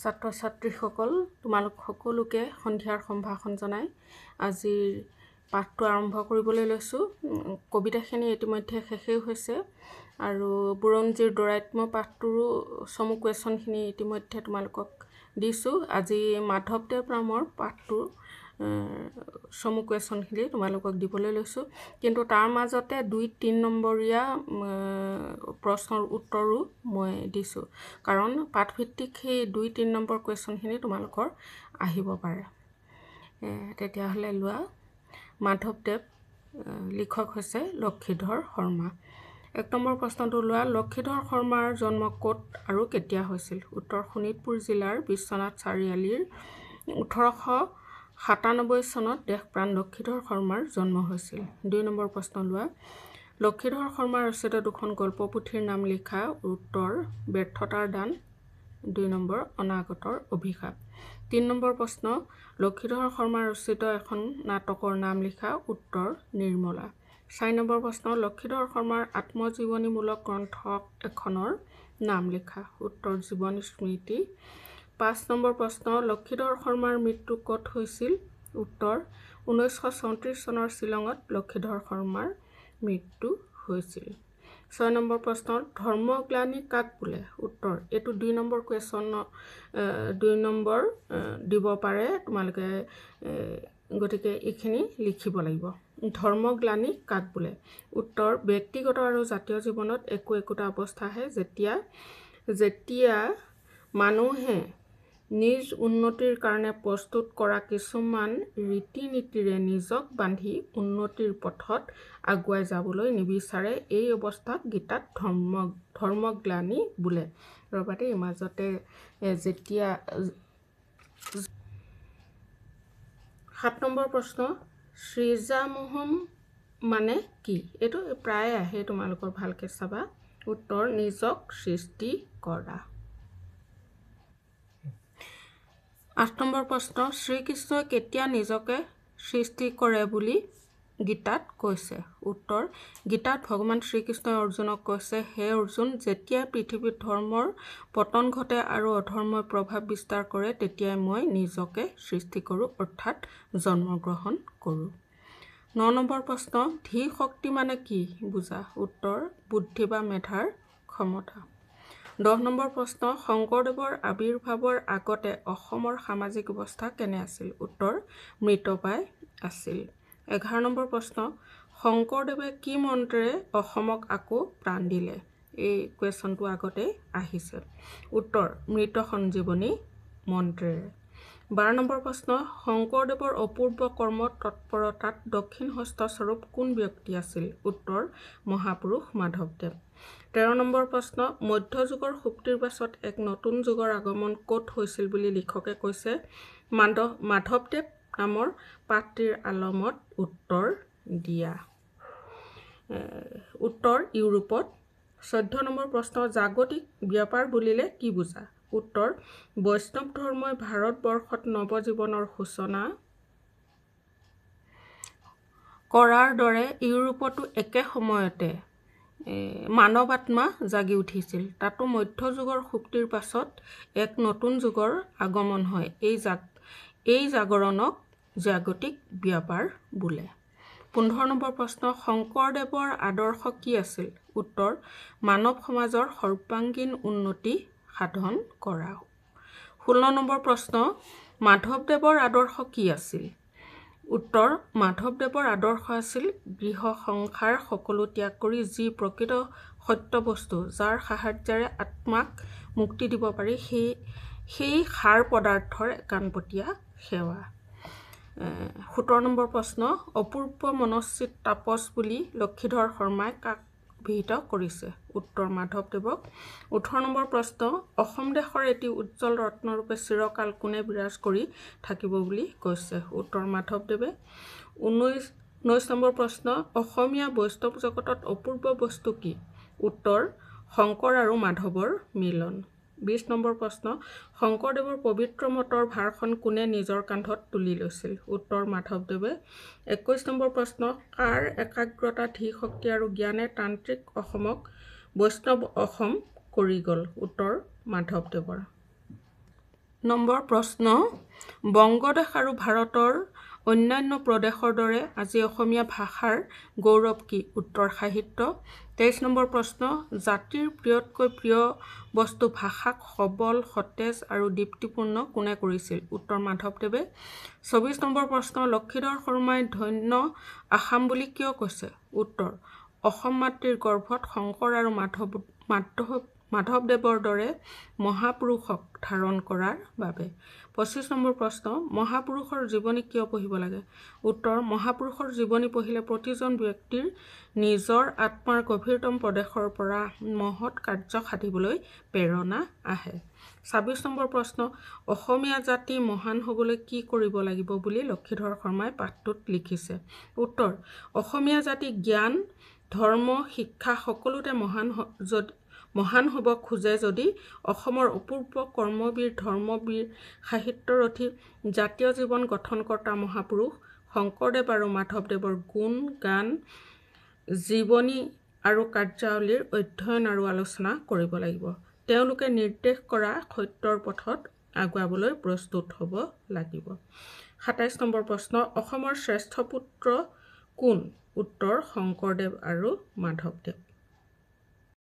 ছাত্ৰ ছাত্ৰীসকল তোমালোক সকলোকে সন্ধিয়াৰ সম্ভাষণ জনাই আজিৰ পাঠটো আৰম্ভ কৰিবলৈ লৈছোঁ। কবিতাখিনি ইতিমধ্যে শেষেই হৈছে আৰু বুৰঞ্জীৰ দৌৰাত্ম্য পাঠটোৰো চমু কুৱেশ্যনখিনি ইতিমধ্যে তোমালোকক দিছোঁ। আজি মাধৱদেৱ ৰামৰ পাঠটোৰ চমু কুৱেশ্যনখিনি তোমালোকক দিবলৈ লৈছোঁ, কিন্তু তাৰ মাজতে 2-3 নম্বৰীয়া প্ৰশ্নৰ উত্তৰো মই দিছোঁ, কাৰণ পাঠভিত্তিক সেই 2-3 নম্বৰ কুৱেশ্যনখিনি তোমালোকৰ আহিব পাৰে। তেতিয়াহ'লে লোৱা। মাধৱদেৱ, লিখক হৈছে লক্ষীধৰ শৰ্মা। 1 নম্বৰ প্ৰশ্নটো লোৱা। লক্ষীধৰ শৰ্মাৰ জন্ম ক'ত আৰু কেতিয়া হৈছিল? উত্তৰ: শোণিতপুৰ জিলাৰ বিশ্বনাথ চাৰিআলিৰ 1897 চনত দেশপ্ৰাণ লক্ষীধৰ শৰ্মাৰ জন্ম হৈছিল। 2 নম্বৰ প্ৰশ্ন লোৱা। লক্ষীধৰ শৰ্মাৰ ৰচিত 2খন গল্প পুথিৰ নাম লিখা। উত্তৰ: ব্যৰ্থতাৰ দান। 2 নম্বৰ: অনাগতৰ অভিশাপ। 3 নম্বৰ প্ৰশ্ন। লক্ষীধৰ শৰ্মাৰ ৰচিত এখন নাটকৰ নাম লিখা। উত্তৰ: নিৰ্মলা। 4 নম্বৰ প্ৰশ্ন। লক্ষীধৰ শৰ্মাৰ আত্মজীৱনীমূলক গ্ৰন্থ এখনৰ নাম লিখা। উত্তৰ: জীৱন স্মৃতি। 5 নম্বৰ প্ৰশ্ন। লক্ষীধৰ শৰ্মাৰ মৃত্যু ক'ত হৈছিল? উত্তৰ: 1934 চনৰ শ্বিলঙত লক্ষীধৰ শৰ্মাৰ মৃত্যু হৈছিল। 6 নম্বৰ প্ৰশ্ন। ধৰ্মগ্লানি কাক বোলে? উত্তৰ: এইটো 2 নম্বৰ কুৱেশ্যন, 2 নম্বৰ দিব পাৰে তোমালোকে, গতিকে এইখিনি লিখিব লাগিব। ধৰ্মগ্লানি কাক বোলে? উত্তৰ: ব্যক্তিগত আৰু জাতীয় জীৱনত একোটা অৱস্থা আহে যেতিয়া মানুহে নিজ উন্নতিৰ কাৰণে প্ৰস্তুত কৰা কিছুমান ৰীতি নীতিৰে নিজক বান্ধি উন্নতিৰ পথত আগুৱাই যাবলৈ নিবিচাৰে। এই অৱস্থাক গীতাত ধৰ্মগ্লানি বোলে। ৰবাতে এই মাজতে যেতিয়া 7 নম্বৰ প্ৰশ্ন। সৃজামোহম মানে কি? এইটো প্ৰায় আহে, তোমালোকৰ ভালকৈ চাবা। উত্তৰ: নিজক সৃষ্টি কৰা। 8 নম্বৰ প্ৰশ্ন। শ্ৰীকৃষ্ণই কেতিয়া নিজকে সৃষ্টি কৰে বুলি গীতাত কৈছে? উত্তৰ: গীতাত ভগৱান শ্ৰীকৃষ্ণই অৰ্জুনক কৈছে, হে অৰ্জুন, যেতিয়াই পৃথিৱীত ধৰ্মৰ পতন ঘটে আৰু অধৰ্মই প্ৰভাৱ বিস্তাৰ কৰে, তেতিয়াই মই নিজকে সৃষ্টি কৰোঁ, অৰ্থাৎ জন্মগ্ৰহণ কৰোঁ। 9 নম্বৰ প্ৰশ্ন। ধী শক্তি মানে কি বুজা? উত্তৰ: বুদ্ধি বা মেধাৰ ক্ষমতা। 10 নম্বৰ প্ৰশ্ন। শংকৰদেৱৰ আৱিৰ্ভাৱৰ আগতে অসমৰ সামাজিক অৱস্থা কেনে আছিল? উত্তৰ: মৃতপ্ৰায় আছিল। 11 নম্বৰ প্ৰশ্ন। শংকৰদেৱে কি মন্ত্ৰেৰে অসমক আকৌ প্ৰাণ দিলে? এই কুৱেশ্যনটো আগতে আহিছে। উত্তৰ: মৃত সঞ্জীৱনী মন্ত্ৰেৰে। 12 নম্বৰ প্ৰশ্ন। শংকৰদেৱৰ অপূৰ্ব কৰ্ম তৎপৰতাত দক্ষিণ হস্ত স্বৰূপ কোন ব্যক্তি আছিল? উত্তৰ: মহাপুৰুষ মাধৱদেৱ। 13 নম্বৰ প্ৰশ্ন। মধ্যযুগৰ সুপ্তিৰ পাছত এক নতুন যুগৰ আগমন ক'ত হৈছিল বুলি লিখকে কৈছে? মাধৱদেৱ নামৰ পাত্ৰীৰ আলমত। উত্তৰ দিয়া। উত্তৰ: ইউৰোপত। 14 নম্বৰ প্ৰশ্ন। জাগতিক ব্যাপাৰ বুলিলে কি বুজা? উত্তৰ: বৈষ্ণৱ ধৰ্মই ভাৰতবৰ্ষত নৱজীৱনৰ সূচনা কৰাৰ দৰে ইউৰোপতো একে সময়তে মানৱ আত্মা জাগি উঠিছিল। তাতো মধ্যযুগৰ সুপ্তিৰ পাছত এক নতুন যুগৰ আগমন হয়। এই জাগৰণক জাগতিক ব্যাপাৰ বোলে। 15 নম্বৰ প্ৰশ্ন। শংকৰদেৱৰ আদৰ্শ কি আছিল? উত্তৰ: মানৱ সমাজৰ সৰ্বাংগীন উন্নতি সাধন কৰা। 16 নম্বৰ প্ৰশ্ন। মাধৱদেৱৰ আদৰ্শ কি আছিল? উত্তৰ: মাধৱদেৱৰ আদৰ্শ আছিল গৃহ সংসাৰ সকলো ত্যাগ কৰি যি প্ৰকৃত সত্য বস্তু, যাৰ সাহায্যেৰে আত্মাক মুক্তি দিব পাৰি, সেই সাৰ পদাৰ্থৰ একাণপতীয়া সেৱা। 17 নম্বৰ প্ৰশ্ন। অপূৰ্ব মনস্বিত তাপস বুলি লক্ষীধৰ শৰ্মাই কাক অভিহিত কৰিছে? উত্তৰ: মাধৱদেৱক। 18 নম্বৰ প্ৰশ্ন। অসম দেশৰ এটি উজ্জ্বল ৰত্নৰূপে চিৰকাল কোনে বিৰাজ কৰি থাকিব বুলি কৈছে? উত্তৰ: মাধৱদেৱে। 19 নম্বৰ প্ৰশ্ন। অসমীয়া বৈষ্ণৱ জগতত অপূৰ্ব বস্তু কি? উত্তৰ: শংকৰ আৰু মাধৱৰ মিলন। 20 নম্বৰ প্ৰশ্ন। শংকৰদেৱৰ পবিত্ৰ মতৰ ভাৰখন কোনে নিজৰ কান্ধত তুলি লৈছিল? উত্তৰ: মাধৱদেৱে। 21 নম্বৰ প্ৰশ্ন। কাৰ একাগ্ৰতা, ধী শক্তি আৰু জ্ঞানে তান্ত্ৰিক অসমক বৈষ্ণৱ অসম কৰি গ'ল? উত্তৰ: মাধৱদেৱৰ। নম্বৰ প্ৰশ্ন বংগদেশ আৰু ভাৰতৰ অন্যান্য প্ৰদেশৰ দৰে আজি অসমীয়া ভাষাৰ গৌৰৱ কি? উত্তৰ সাহিত্য। 23 নম্বৰ প্ৰশ্ন জাতিৰ প্ৰিয়তকৈ প্ৰিয় বস্তু ভাষাক সবল, সতেজ আৰু দীপ্তিপূৰ্ণ কোনে কৰিছিল? উত্তৰ মাধৱদেৱে। 24 নম্বৰ প্ৰশ্ন লক্ষীধৰ শৰ্মাই ধন্য আসাম বুলি কিয় কৈছে? উত্তৰ অসম মাতৃৰ গৰ্ভত শংকৰ আৰু মাধৱদেৱৰ দৰে মহাপুৰুষক ধাৰণ কৰাৰ বাবে। 25 নম্বৰ প্ৰশ্ন মহাপুৰুষৰ জীৱনী কিয় পঢ়িব লাগে? উত্তৰ মহাপুৰুষৰ জীৱনী পঢ়িলে প্ৰতিজন ব্যক্তিৰ নিজৰ আত্মাৰ গভীৰতম প্ৰদেশৰ পৰা মহৎ কাৰ্য সাধিবলৈ প্ৰেৰণা আহে। 26 নম্বৰ প্ৰশ্ন অসমীয়া জাতি মহান হ'বলৈ কি কৰিব লাগিব বুলি লক্ষীধৰ শৰ্মাই পাঠটোত লিখিছে? উত্তৰ অসমীয়া জাতি জ্ঞান, ধৰ্ম, শিক্ষা সকলোতে মহান হ'ব খোজে যদি অসমৰ অপূৰ্ব কৰ্মবীৰ, ধৰ্মবীৰ, সাহিত্যৰথী, জাতীয় জীৱন গঠনকৰ্তা মহাপুৰুষ শংকৰদেৱ আৰু মাধৱদেৱৰ গুণ গান, জীৱনী আৰু কাৰ্যাৱলীৰ অধ্যয়ন আৰু আলোচনা কৰিব লাগিব। তেওঁলোকে নিৰ্দেশ কৰা সত্যৰ পথত আগুৱাবলৈ প্ৰস্তুত হ'ব লাগিব। 27 নম্বৰ প্ৰশ্ন অসমৰ শ্ৰেষ্ঠ পুত্ৰ কোন? উত্তৰ শংকৰদেৱ আৰু মাধৱদেৱ।